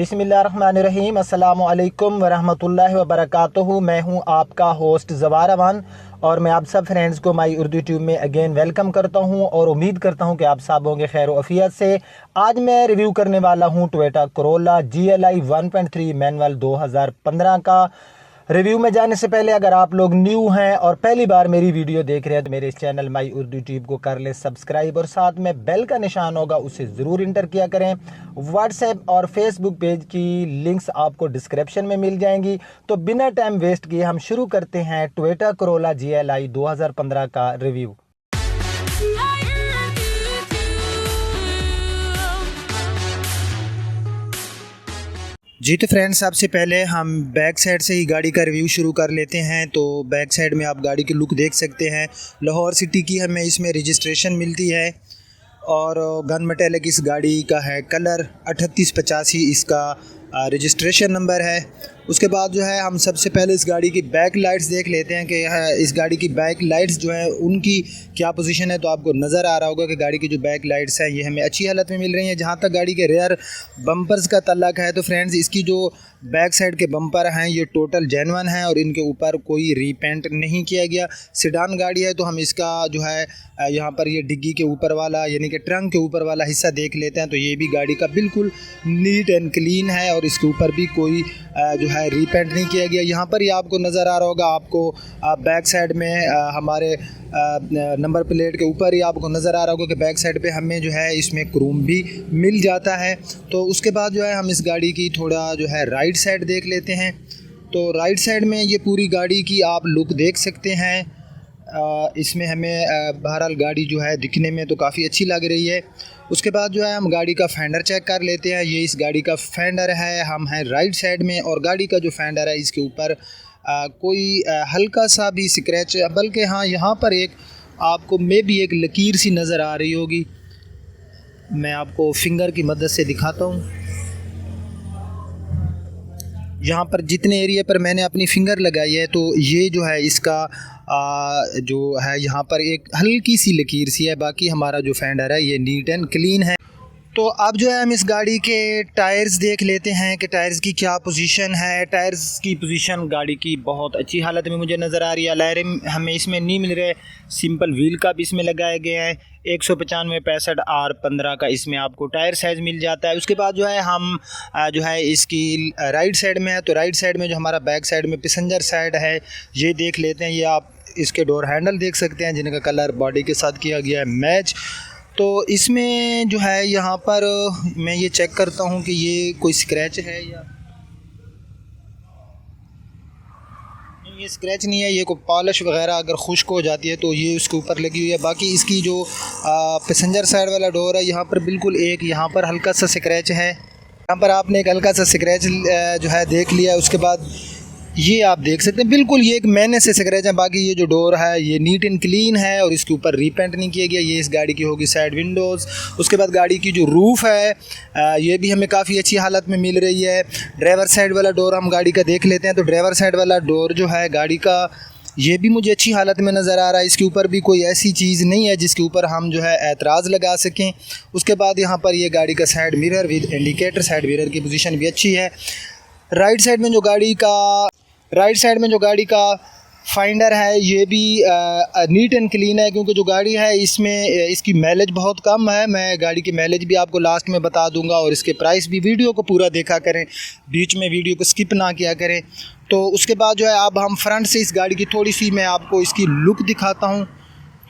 बिस्मिल्लाहिर्रहमानिर्रहीम अस्सलामु अलैकुम वरहमतुल्लाहि वबरकातुहू। मैं हूं आपका होस्ट ज़वार अमान और मैं आप सब फ्रेंड्स को माई उर्दू ट्यूब में अगेन वेलकम करता हूं और उम्मीद करता हूं कि आप सब होंगे खैर वफ़ियत से। आज मैं रिव्यू करने वाला हूं टोयोटा कोरोला GLI 1.3 मैनुअल 2015 का। रिव्यू में जाने से पहले अगर आप लोग न्यू हैं और पहली बार मेरी वीडियो देख रहे हैं तो मेरे इस चैनल माई उर्दू ट्यूब को कर ले सब्सक्राइब और साथ में बेल का निशान होगा उसे ज़रूर इंटर किया करें। व्हाट्सएप और फेसबुक पेज की लिंक्स आपको डिस्क्रिप्शन में मिल जाएंगी। तो बिना टाइम वेस्ट किए हम शुरू करते हैं टोयोटा कोरोला GLI 2015 का रिव्यू। जी तो फ्रेंड्स, सबसे पहले हम बैक साइड से ही गाड़ी का रिव्यू शुरू कर लेते हैं। तो बैक साइड में आप गाड़ी की लुक देख सकते हैं। लाहौर सिटी की हमें इसमें रजिस्ट्रेशन मिलती है और गन मेटेलिक इस गाड़ी का है कलर। 3885 इसका रजिस्ट्रेशन नंबर है। उसके बाद जो है हम सबसे पहले इस गाड़ी की बैक लाइट्स देख लेते हैं कि इस गाड़ी की बैक लाइट्स जो है उनकी क्या पोजीशन है। तो आपको नज़र आ रहा होगा कि गाड़ी की जो बैक लाइट्स हैं ये हमें अच्छी हालत में मिल रही हैं। जहाँ तक गाड़ी के रेयर बम्पर्स का तल्लक है तो फ्रेंड्स, इसकी जो बैक साइड के बम्पर हैं ये टोटल जेन्युइन हैं और इनके ऊपर कोई रीपेंट नहीं किया गया। सिडान गाड़ी है तो हम इसका जो है यहाँ पर ये डिग्गी के ऊपर वाला यानी कि ट्रंक के ऊपर वाला हिस्सा देख लेते हैं। तो ये भी गाड़ी का बिल्कुल नीट एंड क्लीन है और इसके ऊपर भी कोई जो है रीपेंट नहीं किया गया। यहाँ पर ही आपको नज़र आ रहा होगा, आपको बैक साइड में हमारे नंबर प्लेट के ऊपर ही आपको नज़र आ रहा होगा कि बैक साइड पे हमें जो है इसमें क्रोम भी मिल जाता है। तो उसके बाद जो है हम इस गाड़ी की थोड़ा जो है राइट साइड देख लेते हैं। तो राइट साइड में ये पूरी गाड़ी की आप लुक देख सकते हैं। इसमें हमें बहरहाल गाड़ी जो है दिखने में तो काफ़ी अच्छी लग रही है। उसके बाद जो है हम गाड़ी का फेंडर चेक कर लेते हैं। ये इस गाड़ी का फेंडर है, हम हैं राइट साइड में और गाड़ी का जो फेंडर है इसके ऊपर कोई हल्का सा भी स्क्रैच, बल्कि हाँ यहाँ पर एक आपको मे भी एक लकीर सी नज़र आ रही होगी। मैं आपको फिंगर की मदद से दिखाता हूँ। यहाँ पर जितने एरिया पर मैंने अपनी फिंगर लगाई है तो ये जो है इसका जो है यहाँ पर एक हल्की सी लकीर सी है। बाकी हमारा जो फेंडर है ये नीट एंड क्लीन है। तो अब जो है हम इस गाड़ी के टायर्स देख लेते हैं कि टायर्स की क्या पोजीशन है। टायर्स की पोजीशन गाड़ी की बहुत अच्छी हालत में मुझे नज़र आ रही है। लायरिम हमें इसमें नहीं मिल रहे, सिंपल व्हील का भी इसमें लगाए गए हैं। 195/65 R15 का इसमें आपको टायर साइज़ मिल जाता है। उसके बाद जो है हम जो है इसकी राइट साइड में है तो राइट साइड में जो हमारा बैक साइड में पैसेंजर साइड है ये देख लेते हैं। ये आप इसके डोर हैंडल देख सकते हैं जिनका कलर बॉडी के साथ किया गया है मैच। तो इसमें जो है यहाँ पर मैं ये चेक करता हूँ कि ये कोई स्क्रैच है या ये स्क्रैच नहीं है। ये कोई पॉलिश वगैरह अगर खुश्क हो जाती है तो ये उसके ऊपर लगी हुई है। बाकी इसकी जो पैसेंजर साइड वाला डोर है यहाँ पर बिल्कुल एक यहाँ पर हल्का सा स्क्रैच है। यहाँ पर आपने एक हल्का सा स्क्रैच जो है देख लिया। उसके बाद ये आप देख सकते हैं बिल्कुल ये एक महीने से स्क्रैच है। बाकी ये जो डोर है ये नीट एंड क्लीन है और इसके ऊपर रीपेंट नहीं किया गया। ये इस गाड़ी की होगी साइड विंडोज़। उसके बाद गाड़ी की जो रूफ़ है ये भी हमें काफ़ी अच्छी हालत में मिल रही है। ड्राइवर साइड वाला डोर हम गाड़ी का देख लेते हैं। तो ड्राइवर साइड वाला डोर जो है गाड़ी का ये भी मुझे अच्छी हालत में नज़र आ रहा है। इसके ऊपर भी कोई ऐसी चीज़ नहीं है जिसके ऊपर हम जो है एतराज़ लगा सकें। उसके बाद यहाँ पर ये गाड़ी का side mirror with indicator, side mirror की पोजीशन भी अच्छी है। राइट साइड में जो गाड़ी का फाइंडर है ये भी नीट एंड क्लीन है, क्योंकि जो गाड़ी है इसमें इसकी माइलेज बहुत कम है। मैं गाड़ी की माइलेज भी आपको लास्ट में बता दूंगा और इसके प्राइस भी। वीडियो को पूरा देखा करें, बीच में वीडियो को स्किप ना किया करें। तो उसके बाद जो है अब हम फ्रंट से इस गाड़ी की थोड़ी सी मैं आपको इसकी लुक दिखाता हूँ।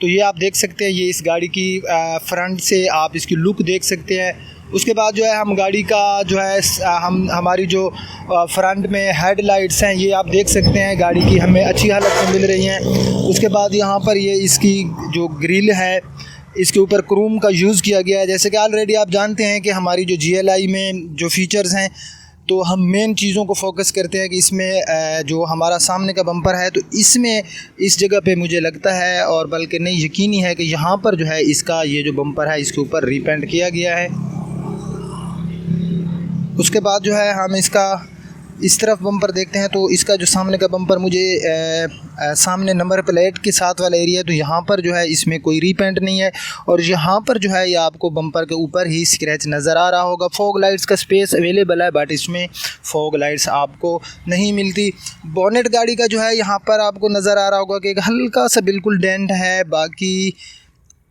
तो ये आप देख सकते हैं, ये इस गाड़ी की फ्रंट से आप इसकी लुक देख सकते हैं। उसके बाद जो है हम गाड़ी का जो है हमारी जो फ्रंट में हेडलाइट्स हैं ये आप देख सकते हैं गाड़ी की हमें अच्छी हालत में मिल रही हैं। उसके बाद यहाँ पर ये इसकी जो ग्रिल है इसके ऊपर क्रोम का यूज़ किया गया है। जैसे कि ऑलरेडी आप जानते हैं कि हमारी जो GLI में जो फ़ीचर्स हैं तो हम मेन चीज़ों को फोकस करते हैं कि इसमें जो हमारा सामने का बम्पर है तो इसमें इस जगह पे मुझे लगता है और बल्कि नहीं यकीनी है कि यहाँ पर जो है इसका ये जो बम्पर है इसके ऊपर रीपेंट किया गया है। उसके बाद जो है हम इसका इस तरफ बम्पर देखते हैं तो इसका जो सामने का बम्पर मुझे सामने नंबर प्लेट के साथ वाला एरिया है, तो यहाँ पर जो है इसमें कोई रीपेंट नहीं है। और यहाँ पर जो है ये आपको बम्पर के ऊपर ही स्क्रैच नज़र आ रहा होगा। फॉग लाइट्स का स्पेस अवेलेबल है, बट इसमें फॉग लाइट्स आपको नहीं मिलती। बोनेट गाड़ी का जो है यहाँ पर आपको नज़र आ रहा होगा कि एक हल्का सा बिल्कुल डेंट है, बाकी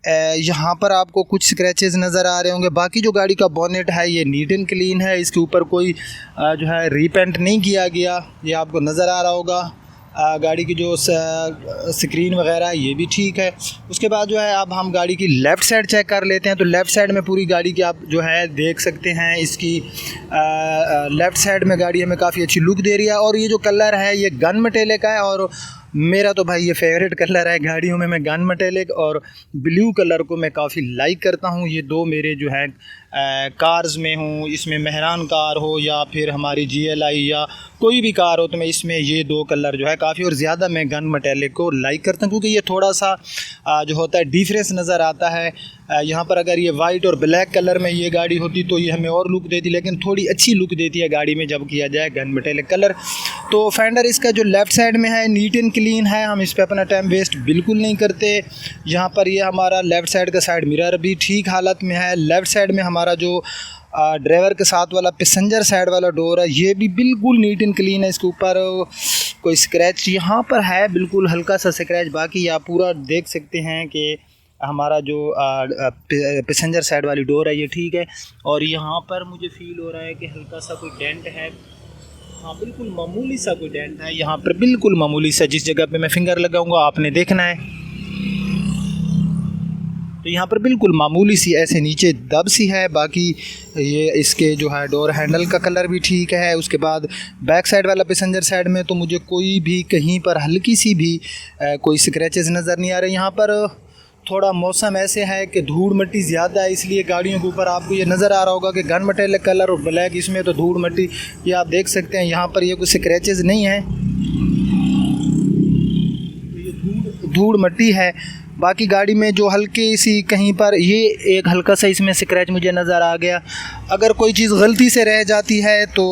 यहाँ पर आपको कुछ स्क्रैचेस नज़र आ रहे होंगे। बाकी जो गाड़ी का बोनेट है ये नीट एंड क्लीन है, इसके ऊपर कोई जो है रीपेंट नहीं किया गया, ये आपको नज़र आ रहा होगा। गाड़ी की जो स्क्रीन वगैरह है ये भी ठीक है। उसके बाद जो है अब हम गाड़ी की लेफ़्ट साइड चेक कर लेते हैं। तो लेफ़्ट साइड में पूरी गाड़ी की आप जो है देख सकते हैं, इसकी लेफ़्ट साइड में गाड़ी हमें काफ़ी अच्छी लुक दे रही है। और ये जो कलर है ये गन मेटेलिक है, और मेरा तो भाई ये फेवरेट कलर है गाड़ियों में। मैं गन मेटेलिक और ब्लू कलर को मैं काफ़ी लाइक करता हूँ। ये दो मेरे जो है कार्स में हूँ, इसमें मेहरान कार हो या फिर हमारी GLI या कोई भी कार हो, तो मैं इसमें ये दो कलर जो है काफ़ी और ज़्यादा मैं गन मेटेलिक को लाइक करता हूँ, क्योंकि ये थोड़ा सा जो होता है डिफरेंस नज़र आता है। यहाँ पर अगर ये वाइट और ब्लैक कलर में ये गाड़ी होती तो ये हमें और लुक देती, लेकिन थोड़ी अच्छी लुक देती है गाड़ी में जब किया जाए गन मेटेलिक कलर। तो फेंडर इसका जो लेफ़्ट साइड में है नीट एंड क्लीन है, हम इस पर अपना टाइम वेस्ट बिल्कुल नहीं करते। यहाँ पर ये हमारा लेफ़्ट साइड का साइड मिरर भी ठीक हालत में है। लेफ़्ट साइड में हमारा जो ड्राइवर के साथ वाला पैसेंजर साइड वाला डोर है ये भी बिल्कुल नीट एंड क्लीन है। इसके ऊपर कोई स्क्रैच यहाँ पर है, बिल्कुल हल्का सा स्क्रैच, बाकी आप पूरा देख सकते हैं कि हमारा जो पैसेंजर साइड वाली डोर है ये ठीक है। और यहाँ पर मुझे फ़ील हो रहा है कि हल्का सा कोई डेंट है, हाँ बिल्कुल मामूली सा कोई डेंट है यहाँ पर, बिल्कुल मामूली सा। जिस जगह पे मैं फिंगर लगाऊंगा आपने देखना है, तो यहाँ पर बिल्कुल मामूली सी ऐसे नीचे दब सी है। बाकी ये इसके जो है डोर हैंडल का कलर भी ठीक है। उसके बाद बैक साइड वाला पैसेंजर साइड में तो मुझे कोई भी कहीं पर हल्की सी भी कोई स्क्रैचेस नज़र नहीं आ रहे। यहाँ पर थोड़ा मौसम ऐसे है कि धूड़ मिट्टी ज़्यादा है, इसलिए गाड़ियों के ऊपर आपको ये नज़र आ रहा होगा कि गन मेटेलिक कलर और ब्लैक, इसमें तो धूड़ मिट्टी ये आप देख सकते हैं। यहाँ पर ये कुछ स्क्रैचेस नहीं है, ये धूड़ मिट्टी है। बाकी गाड़ी में जो हल्की सी कहीं पर ये एक हल्का सा इसमें स्क्रैच मुझे नज़र आ गया। अगर कोई चीज़ गलती से रह जाती है तो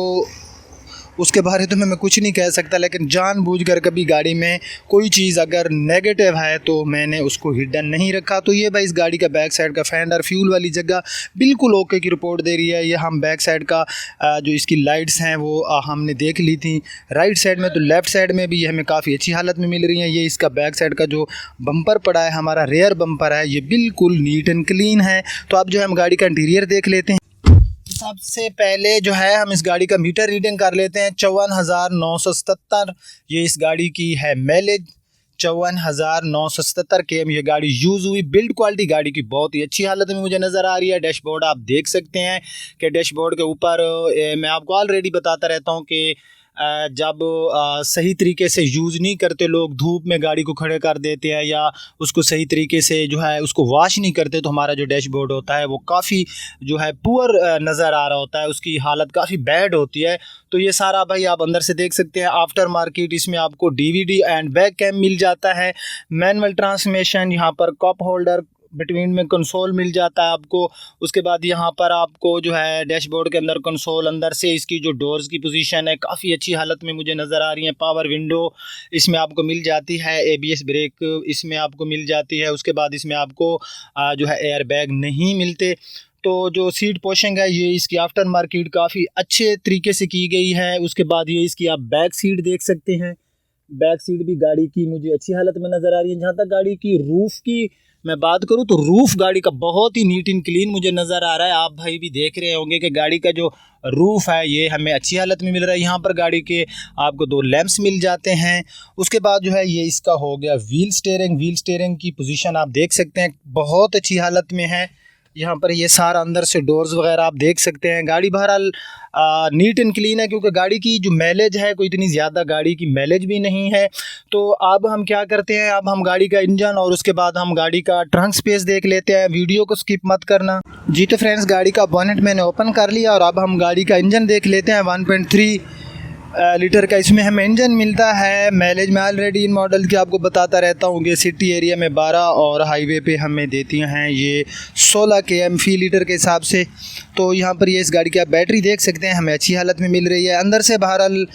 उसके बारे में मैं कुछ नहीं कह सकता, लेकिन जानबूझकर कभी गाड़ी में कोई चीज़ अगर नेगेटिव है तो मैंने उसको हिडन नहीं रखा। तो ये भाई इस गाड़ी का बैक साइड का फेंडर फ्यूल वाली जगह बिल्कुल ओके की रिपोर्ट दे रही है। ये हम बैक साइड का जो इसकी लाइट्स हैं वो हमने देख ली थी राइट साइड में, तो लेफ़्ट साइड में भी ये हमें काफ़ी अच्छी हालत में मिल रही है। ये इसका बैक साइड का जो बम्पर पड़ा है, हमारा रेयर बम्पर है, ये बिल्कुल नीट एंड क्लीन है। तो अब जो है हम गाड़ी का इंटीरियर देख लेते हैं। सबसे पहले जो है हम इस गाड़ी का मीटर रीडिंग कर लेते हैं। 54,977 ये इस गाड़ी की है माइलेज, 54,977 km ये गाड़ी यूज़ हुई। बिल्ड क्वालिटी गाड़ी की बहुत ही अच्छी हालत में मुझे नज़र आ रही है। डैशबोर्ड आप देख सकते हैं कि डैशबोर्ड के ऊपर मैं आपको ऑलरेडी बताता रहता हूँ कि जब सही तरीके से यूज़ नहीं करते लोग, धूप में गाड़ी को खड़े कर देते हैं या उसको सही तरीके से जो है उसको वॉश नहीं करते, तो हमारा जो डैशबोर्ड होता है वो काफ़ी जो है पुअर नज़र आ रहा होता है, उसकी हालत काफ़ी बैड होती है। तो ये सारा भाई आप अंदर से देख सकते हैं। आफ्टर मार्केट इसमें आपको DVD एंड बैक कैम मिल जाता है, मैनुअल ट्रांसमिशन, यहाँ पर कप होल्डर, बिटवीन में कंसोल मिल जाता है आपको। उसके बाद यहाँ पर आपको जो है डैशबोर्ड के अंदर कंसोल, अंदर से इसकी जो डोर्स की पोजीशन है काफ़ी अच्छी हालत में मुझे नज़र आ रही है। पावर विंडो इसमें आपको मिल जाती है, ABS ब्रेक इसमें आपको मिल जाती है। उसके बाद इसमें आपको जो है एयर बैग नहीं मिलते। तो जो सीट पोशिंग है ये इसकी आफ्टर मार्केट काफ़ी अच्छे तरीके से की गई है। उसके बाद ये इसकी आप बैक सीट देख सकते हैं, बैक सीट भी गाड़ी की मुझे अच्छी हालत में नज़र आ रही है। जहाँ तक गाड़ी की रूफ़ की मैं बात करूं तो रूफ़ गाड़ी का बहुत ही नीट एंड क्लीन मुझे नज़र आ रहा है। आप भाई भी देख रहे होंगे कि गाड़ी का जो रूफ़ है ये हमें अच्छी हालत में मिल रहा है। यहाँ पर गाड़ी के आपको 2 लैंप्स मिल जाते हैं। उसके बाद जो है ये इसका हो गया व्हील स्टीयरिंग की पोजीशन आप देख सकते हैं बहुत अच्छी हालत में है। यहाँ पर ये सारा अंदर से डोर्स वगैरह आप देख सकते हैं। गाड़ी बहरहाल नीट एंड क्लीन है, क्योंकि गाड़ी की जो माइलेज है कोई इतनी ज़्यादा गाड़ी की माइलेज भी नहीं है। तो अब हम क्या करते हैं, अब हम गाड़ी का इंजन और उसके बाद हम गाड़ी का ट्रंक स्पेस देख लेते हैं। वीडियो को स्किप मत करना जी। तो फ्रेंड्स गाड़ी का बोनेट मैंने ओपन कर लिया और अब हम गाड़ी का इंजन देख लेते हैं। 1.3 लीटर का इसमें हमें इंजन मिलता है। माइलेज में ऑलरेडी इन मॉडल की आपको बताता रहता हूँ कि सिटी एरिया में 12 और हाईवे पे हमें देती हैं ये 16 km फी लीटर के हिसाब से। तो यहाँ पर ये इस गाड़ी की आप बैटरी देख सकते हैं, हमें अच्छी हालत में मिल रही है। अंदर से बहरहाल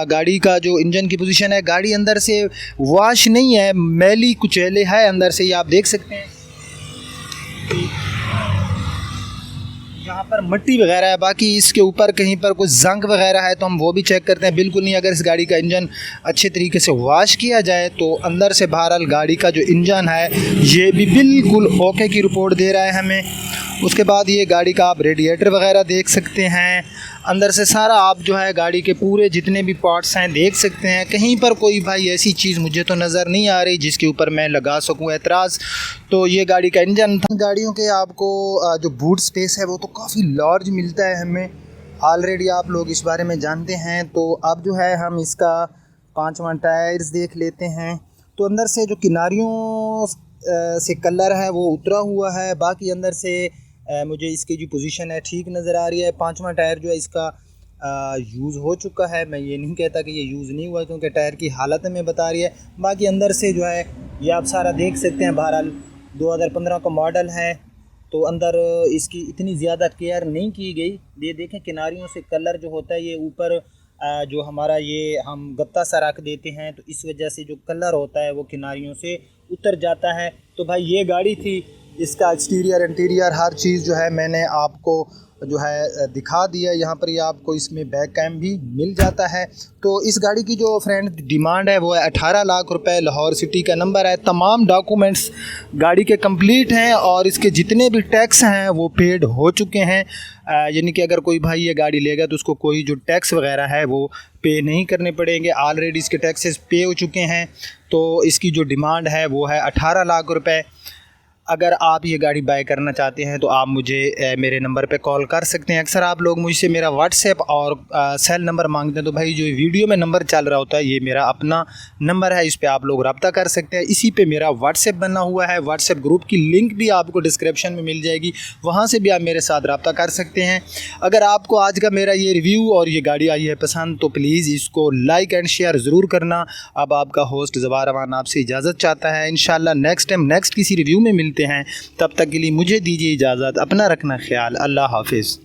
गाड़ी का जो इंजन की पोजीशन है, गाड़ी अंदर से वॉश नहीं है, मैली कुचैले है अंदर से, ये आप देख सकते हैं। यहाँ पर मिट्टी वगैरह है, बाकी इसके ऊपर कहीं पर कुछ जंग वगैरह है तो हम वो भी चेक करते हैं। बिल्कुल नहीं, अगर इस गाड़ी का इंजन अच्छे तरीके से वॉश किया जाए तो अंदर से बहरहाल गाड़ी का जो इंजन है ये भी बिल्कुल ओके की रिपोर्ट दे रहा है हमें। उसके बाद ये गाड़ी का आप रेडिएटर वगैरह देख सकते हैं, अंदर से सारा आप जो है गाड़ी के पूरे जितने भी पार्ट्स हैं देख सकते हैं। कहीं पर कोई भाई ऐसी चीज़ मुझे तो नज़र नहीं आ रही जिसके ऊपर मैं लगा सकूं एतराज़। तो ये गाड़ी का इंजन था। गाड़ियों के आपको जो बूट स्पेस है वो तो काफ़ी लार्ज मिलता है हमें, ऑलरेडी आप लोग इस बारे में जानते हैं। तो अब जो है हम इसका 5वां टायर्स देख लेते हैं। तो अंदर से जो किनारियों से कलर है वो उतरा हुआ है, बाकी अंदर से मुझे इसकी जो पोजीशन है ठीक नज़र आ रही है। 5वां टायर जो है इसका यूज़ हो चुका है, मैं ये नहीं कहता कि ये यूज़ नहीं हुआ क्योंकि टायर की हालत में बता रही है। बाकी अंदर से जो है ये आप सारा देख सकते हैं। बहरहाल 2015 का मॉडल है तो अंदर इसकी इतनी ज़्यादा केयर नहीं की गई। ये देखें किनारियों से कलर जो होता है ये ऊपर जो हमारा ये हम गत्ता सा रख देते हैं तो इस वजह से जो कलर होता है वो किनारियों से उतर जाता है। तो भाई ये गाड़ी थी, इसका एक्सटीरियर इंटीरियर हर चीज़ जो है मैंने आपको जो है दिखा दिया। यहाँ पर ये आपको इसमें बैक कैम भी मिल जाता है। तो इस गाड़ी की जो फ्रेंड डिमांड है वो है 18 लाख रुपए। लाहौर सिटी का नंबर है, तमाम डॉक्यूमेंट्स गाड़ी के कंप्लीट हैं और इसके जितने भी टैक्स हैं वो पेड हो चुके हैं। यानी कि अगर कोई भाई ये गाड़ी लेगा तो उसको कोई जो टैक्स वगैरह है वो पे नहीं करने पड़ेंगे, ऑलरेडी इसके टैक्सेस पे हो चुके हैं। तो इसकी जो डिमांड है वो है 18 लाख रुपए। अगर आप ये गाड़ी बाय करना चाहते हैं तो आप मुझे मेरे नंबर पे कॉल कर सकते हैं। अक्सर आप लोग मुझसे मेरा व्हाट्सएप और सेल नंबर मांगते हैं, तो भाई जो वीडियो में नंबर चल रहा होता है ये मेरा अपना नंबर है, इस पे आप लोग रब्ता कर सकते हैं। इसी पे मेरा व्हाट्सएप बना हुआ है, व्हाट्सएप ग्रुप की लिंक भी आपको डिस्क्रिप्शन में मिल जाएगी, वहाँ से भी आप मेरे साथ रब्ता कर सकते हैं। अगर आपको आज का मेरा ये रिव्यू और ये गाड़ी आई है पसंद तो प्लीज़ इसको लाइक एंड शेयर ज़रूर करना। अब आपका होस्ट ज़बार रहमान आपसे इजाज़त चाहता है। इंशाल्लाह नेक्स्ट टाइम नेक्स्ट किसी रिव्यू में मिलते हैं, तब तक के लिए मुझे दीजिए इजाज़त। अपना रखना ख्याल। अल्लाह हाफिज़।